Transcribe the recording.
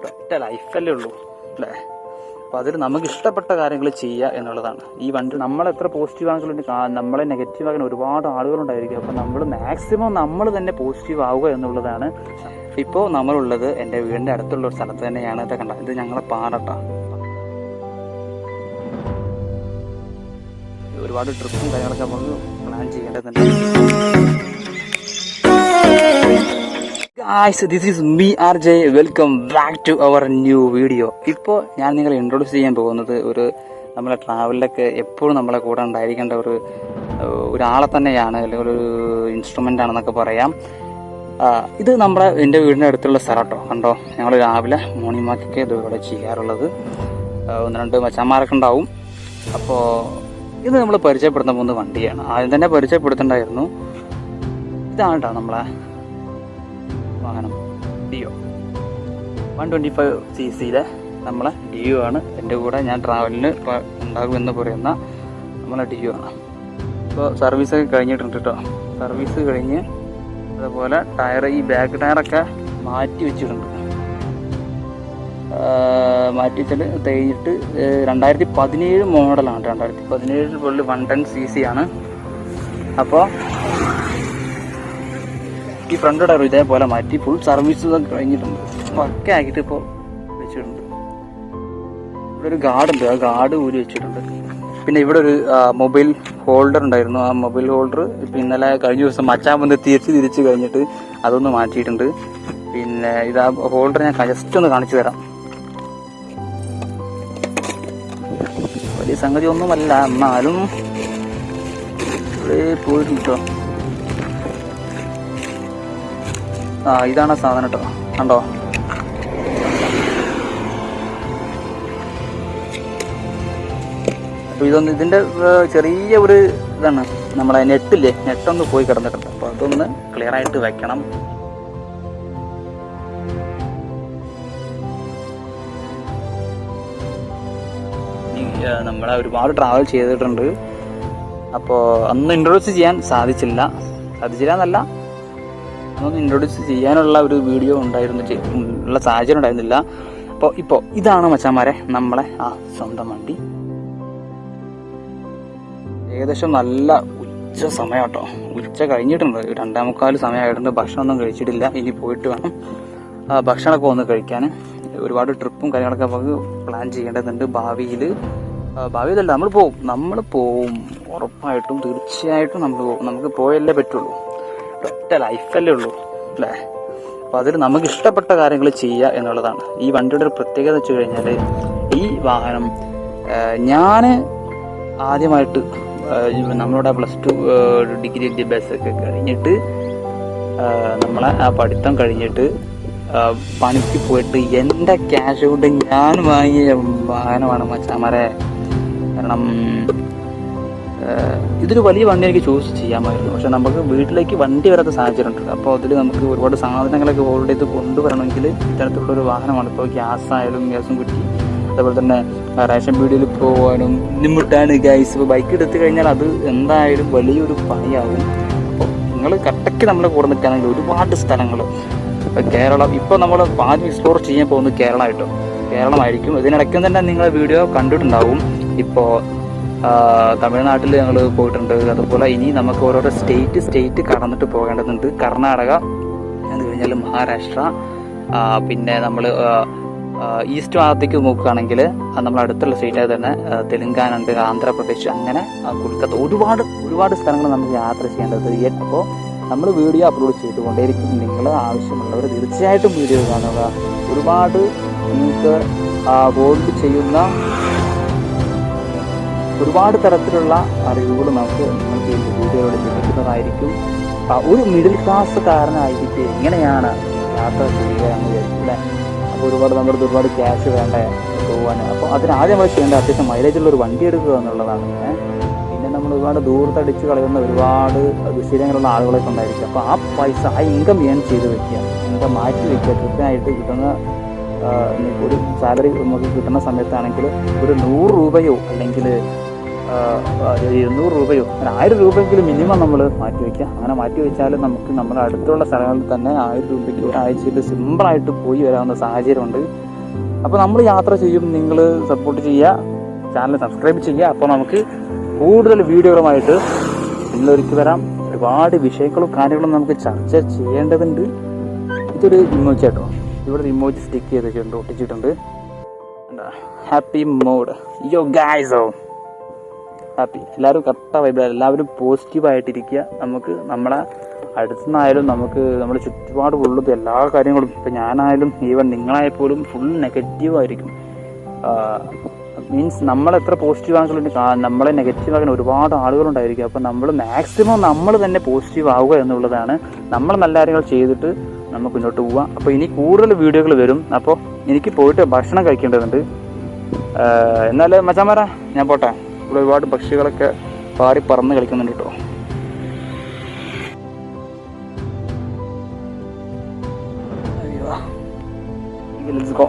ഒറ്റ ലൈഫല്ലേ ഉള്ളൂ അല്ലേ? അപ്പോൾ അതിൽ നമുക്ക് ഇഷ്ടപ്പെട്ട കാര്യങ്ങൾ ചെയ്യുക എന്നുള്ളതാണ്. ഈ വണ്ടി നമ്മളെത്ര പോസിറ്റീവ് ആണെങ്കിലും നമ്മളെ നെഗറ്റീവ് ആകുന്ന ഒരുപാട് ആളുകളുണ്ടായിരിക്കും. അപ്പോൾ നമ്മൾ മാക്സിമം നമ്മൾ തന്നെ പോസിറ്റീവ് ആവുക എന്നുള്ളതാണ്. ഇപ്പോൾ നമ്മളുള്ളത് എൻ്റെ വീടിൻ്റെ അടുത്തുള്ള ഒരു സ്ഥലത്ത് തന്നെയാണ്. ഇത് കണ്ട, ഇത് ഞങ്ങളെ പാടട്ടാ. ഒരുപാട് ട്രിപ്പും കാര്യങ്ങളൊക്കെ നമുക്ക് പ്ലാൻ ചെയ്യേണ്ടതുണ്ട്. Guys, this is me RJ. Welcome back to our new video. ഇപ്പോൾ ഞാൻ നിങ്ങളെ ഇൻട്രൊഡ്യൂസ് ചെയ്യാൻ പോകുന്നത് നമ്മളെ ട്രാവലിലൊക്കെ എപ്പോഴും നമ്മളെ കൂടെ ഉണ്ടായിരിക്കേണ്ട ഒരാളെ തന്നെയാണ്, അല്ലെങ്കിൽ ഒരു ഇൻസ്ട്രുമെൻ്റ് ആണെന്നൊക്കെ പറയാം. ഇത് എൻ്റെ വീടിൻ്റെ അടുത്തുള്ള സ്ഥലം കേട്ടോ. കണ്ടോ, ഞങ്ങൾ രാവിലെ മോർണിംഗ് വാക്കൊക്കെ ഇതുപോലെ ചെയ്യാറുള്ളത്. 1-2 മച്ചാന്മാരൊക്കെ ഉണ്ടാവും. അപ്പോൾ ഇത് നമ്മൾ പരിചയപ്പെടുത്താൻ പോകുന്ന വണ്ടിയാണ്. ആദ്യം തന്നെ പരിചയപ്പെടുത്തേണ്ടായിരുന്നു. ഇതാണ് കേട്ടോ നമ്മളെ വാഹനം, ഡിയോ 125cc നമ്മളെ ഡിയോ ആണ്. എൻ്റെ കൂടെ ഞാൻ ട്രാവലിന് ഉണ്ടാകുമെന്ന് പറയുന്ന നമ്മളെ ഡിയോ ആണ്. ഇപ്പോൾ സർവീസൊക്കെ കഴിഞ്ഞിട്ടുണ്ട് കേട്ടോ. സർവീസ് കഴിഞ്ഞ് അതുപോലെ ഈ ബാക്ക് ടയറൊക്കെ മാറ്റി വെച്ചിട്ടുണ്ട്. മാറ്റി വെച്ചിട്ട് തേഞ്ഞിട്ട് 2017 മോഡലാണ്. 2017 ഫുള്ള് 110cc ആണ്. അപ്പോൾ ഈ ഫ്രണ്ട് ടയർ ഇതേപോലെ മാറ്റി ഫുൾ സർവീസ് കഴിഞ്ഞിട്ടുണ്ട്. ഒക്കെ ആക്കിയിട്ട് ഇപ്പോൾ വെച്ചിട്ടുണ്ട്. ഇവിടെ ഒരു ഗാർഡുണ്ട്, ആ ഗാർഡ് ഊരി വെച്ചിട്ടുണ്ട്. പിന്നെ ഇവിടെ ഒരു മൊബൈൽ ഹോൾഡർ ഉണ്ടായിരുന്നു. ആ മൊബൈൽ ഹോൾഡർ ഇപ്പം ഇന്നലെ കഴിഞ്ഞ ദിവസം മച്ചാൻ വന്ന് തിരിച്ച് കഴിഞ്ഞിട്ട് അതൊന്ന് മാറ്റിയിട്ടുണ്ട്. പിന്നെ ഇത് ആ ഹോൾഡർ ഞാൻ ജസ്റ്റ് ഒന്ന് കാണിച്ചു തരാം. വലിയ സംഗതി ഒന്നുമല്ല, എന്നാലും ഇവിടെ പോയിട്ടുണ്ട് കേട്ടോ. ഇതാണ് സാധനം കേട്ടോ, കണ്ടോ. അപ്പോൾ ഇതിൻ്റെ ചെറിയ ഒരു ഇതാണ്, നമ്മളെ നെട്ടൊന്ന് പോയി കിടന്നിട്ടുണ്ട്. അപ്പോൾ അതൊന്ന് ക്ലിയർ ആയിട്ട് വെക്കണം. നമ്മളെ ഒരുപാട് ട്രാവൽ ചെയ്തിട്ടുണ്ട്. അപ്പോൾ അന്ന് ഇൻട്രൊഡ്യൂസ് ചെയ്യാൻ സാധിച്ചില്ല എന്നല്ല, അതൊന്നും ഇൻട്രൊഡ്യൂസ് ചെയ്യാനുള്ള ഒരു വീഡിയോ ഉള്ള സാഹചര്യം ഉണ്ടായിരുന്നില്ല. അപ്പോൾ ഇപ്പോൾ ഇതാണ് മച്ചാന്മാരെ നമ്മളെ ആ സ്വന്തം വണ്ടി. ഏകദേശം നല്ല ഉച്ച സമയം കേട്ടോ. ഉച്ച കഴിഞ്ഞിട്ടുണ്ട്, 2:45 സമയമായിട്ടുണ്ട്. ഭക്ഷണമൊന്നും കഴിച്ചിട്ടില്ല. ഇനി പോയിട്ട് വേണം ഭക്ഷണമൊക്കെ ഒന്ന് കഴിക്കാൻ. ഒരുപാട് ട്രിപ്പും കാര്യങ്ങളൊക്കെ നമുക്ക് പ്ലാൻ ചെയ്യേണ്ടതുണ്ട് ഭാവിയിലല്ല, നമ്മൾ പോവും ഉറപ്പായിട്ടും, തീർച്ചയായിട്ടും നമ്മൾ പോകും. നമുക്ക് പോയല്ലേ പറ്റുള്ളൂ, ഒറ്റ ലൈഫല്ലേ ഉള്ളൂ അല്ലേ? അപ്പോൾ അതിൽ നമുക്ക് ഇഷ്ടപ്പെട്ട കാര്യങ്ങൾ ചെയ്യുക എന്നുള്ളതാണ്. ഈ വണ്ടിയുടെ ഒരു പ്രത്യേകത വെച്ച് കഴിഞ്ഞാൽ, ഈ വാഹനം ഞാൻ ആദ്യമായിട്ട് നമ്മളുടെ +2 ഡിഗ്രി വിദ്യാഭ്യാസമൊക്കെ കഴിഞ്ഞിട്ട് നമ്മളെ ആ പഠിത്തം കഴിഞ്ഞിട്ട് പണിക്ക് പോയിട്ട് എൻ്റെ ക്യാഷ് കൊണ്ട് ഞാൻ വാങ്ങിയ വാഹനമാണ് മച്ചാന്മാരെ. കാരണം ഇതൊരു വലിയ വണ്ടി എനിക്ക് ചൂസ് ചെയ്യാമായിരുന്നു, പക്ഷെ നമുക്ക് വീട്ടിലേക്ക് വണ്ടി വരാത്ത സാഹചര്യം ഉണ്ട്. അപ്പോൾ അതിൽ നമുക്ക് ഒരുപാട് സാധനങ്ങളൊക്കെ ഓൾറെഡി ഇത് കൊണ്ടുവരണമെങ്കിൽ ഇത്തരത്തിലുള്ളൊരു വാഹനമാണ്. ഇപ്പോൾ ഗ്യാസും കുറ്റി, അതേപോലെ തന്നെ റേഷൻ പീടികയിൽ പോകാനും ബുദ്ധിമുട്ടാണ് ഗൈസ്. ഇപ്പോൾ ബൈക്ക് എടുത്തു കഴിഞ്ഞാൽ അത് എന്തായാലും വലിയൊരു പണിയാകും. അപ്പോൾ നിങ്ങൾ കട്ടയ്ക്ക് നമ്മളെ കൂടെ നിൽക്കുകയാണെങ്കിൽ ഒരുപാട് സ്ഥലങ്ങൾ കേരളം, ഇപ്പോൾ നമ്മൾ ആദ്യം എക്സ്പ്ലോർ ചെയ്യാൻ പോകുന്നത് കേരളമായിരിക്കും. ഇതിനിടയ്ക്കും തന്നെ നിങ്ങൾ വീഡിയോ കണ്ടിട്ടുണ്ടാവും. ഇപ്പോൾ തമിഴ്നാട്ടിൽ ഞങ്ങൾ പോയിട്ടുണ്ട്. അതുപോലെ ഇനി നമുക്ക് ഓരോരോ സ്റ്റേറ്റ് കടന്നിട്ട് പോകേണ്ടതുണ്ട്. കർണാടക, അത് കഴിഞ്ഞാൽ മഹാരാഷ്ട്ര, പിന്നെ നമ്മൾ ഈസ്റ്റ് ഭാഗത്തേക്ക് നോക്കുകയാണെങ്കിൽ നമ്മൾ അടുത്തുള്ള സ്റ്റേറ്റായി തന്നെ തെലുങ്കാന ഉണ്ട്, ആന്ധ്രാപ്രദേശ്, അങ്ങനെ കൊൽക്കത്ത, ഒരുപാട് സ്ഥലങ്ങൾ നമുക്ക് യാത്ര ചെയ്യേണ്ടത്. അപ്പോൾ നമ്മൾ വീഡിയോ അപ്ലോഡ് ചെയ്തുകൊണ്ടേയിരിക്കും. നിങ്ങൾ ആവശ്യമുള്ളവർ തീർച്ചയായിട്ടും വീഡിയോ കാണുക. ഒരുപാട് നിങ്ങൾക്ക് ഹോൾഡ് ചെയ്യുന്ന ഒരുപാട് തരത്തിലുള്ള അറിവുകൾ നിങ്ങൾക്ക് ഈ വീഡിയോയിലൂടെ ലഭിക്കുന്നതായിരിക്കും. ഒരു മിഡിൽ ക്ലാസ്സുകാരനായിട്ട് എങ്ങനെയാണ് യാത്ര ചെയ്യുക എന്ന് വിചാരിക്കില്ല. അപ്പോൾ ഒരുപാട് ക്യാഷ് വേണ്ട പോകാൻ. അപ്പോൾ അതിനാദ്യമായി ചെയ്യേണ്ട അത്യാവശ്യം മൈലേജുള്ളൊരു വണ്ടി എടുക്കുക എന്നുള്ളതാണ്. പിന്നെ നമ്മൾ ഒരുപാട് ദൂരത്തടിച്ച് കളയുന്ന ഒരുപാട് ദുശീലങ്ങളുള്ള ആളുകളൊക്കെ ഉണ്ടായിരിക്കും. അപ്പോൾ ആ പൈസ, ആ ഇൻകം ചെയ്ത് വെക്കുക, ഇൻകം മാറ്റി വയ്ക്കുക. കൃത്യമായിട്ട് കിട്ടുന്ന ഒരു സാലറി നമുക്ക് കിട്ടുന്ന സമയത്താണെങ്കിൽ ഒരു 100 രൂപയോ അല്ലെങ്കിൽ 200 രൂപയോ 1000 രൂപയെങ്കിലും മിനിമം നമ്മൾ മാറ്റി വയ്ക്കുക. അങ്ങനെ മാറ്റി വെച്ചാൽ നമുക്ക് നമ്മുടെ അടുത്തുള്ള സ്ഥലങ്ങളിൽ തന്നെ 1000 രൂപയ്ക്ക് ഒരാഴ്ചയിൽ സിമ്പിളായിട്ട് പോയി വരാവുന്ന സാഹചര്യമുണ്ട്. അപ്പോൾ നമ്മൾ യാത്ര ചെയ്യും, നിങ്ങൾ സപ്പോർട്ട് ചെയ്യുക, ചാനൽ സബ്സ്ക്രൈബ് ചെയ്യുക. അപ്പോൾ നമുക്ക് കൂടുതൽ വീഡിയോകളുമായിട്ട് ഇന്നൊരുക്കി വരാം. ഒരുപാട് വിഷയങ്ങളും കാര്യങ്ങളും നമുക്ക് ചർച്ച ചെയ്യേണ്ടതുണ്ട്. ഇതൊരു ഇമോജി കേട്ടോ, ഇവിടെ ഒരു ഇമോജി സ്റ്റിക്ക് ചെയ്തിട്ടുണ്ട്, ഒട്ടിച്ചിട്ടുണ്ട്. ഹാപ്പി മോഡ് യോ ഗൈസോ, ഹാപ്പി. എല്ലാവരും കറക്റ്റാ വൈബിലാണ്, എല്ലാവരും പോസിറ്റീവായിട്ടിരിക്കുക. നമുക്ക് നമ്മളെ അടുത്തുനിന്നായാലും നമുക്ക് നമ്മുടെ ചുറ്റുപാട് ഫുള്ളും എല്ലാ കാര്യങ്ങളും, ഇപ്പം ഞാനായാലും ഈവൻ നിങ്ങളായപ്പോലും ഫുൾ നെഗറ്റീവായിരിക്കും. മീൻസ് നമ്മളെത്ര പോസിറ്റീവ് ആണെങ്കിലും നമ്മളെ നെഗറ്റീവ് ആക്കാൻ ഒരുപാട് ആളുകളുണ്ടായിരിക്കും. അപ്പോൾ നമ്മൾ മാക്സിമം നമ്മൾ തന്നെ പോസിറ്റീവ് ആവുക എന്നുള്ളതാണ്. നമ്മൾ നല്ല കാര്യങ്ങൾ ചെയ്തിട്ട് നമുക്ക് മുന്നോട്ട് പോവാം. അപ്പോൾ ഇനി കൂടുതൽ വീഡിയോകൾ വരും. അപ്പോൾ എനിക്ക് പോയിട്ട് ഭക്ഷണം കഴിക്കേണ്ടതുണ്ട്. എന്നാൽ മച്ചാമാരാ ഞാൻ പോട്ടെ. ഇവിടെ ഒരുപാട് പക്ഷികളൊക്കെ പാറി പറന്ന് കളിക്കുന്നുണ്ട് കേട്ടോ. Let's go.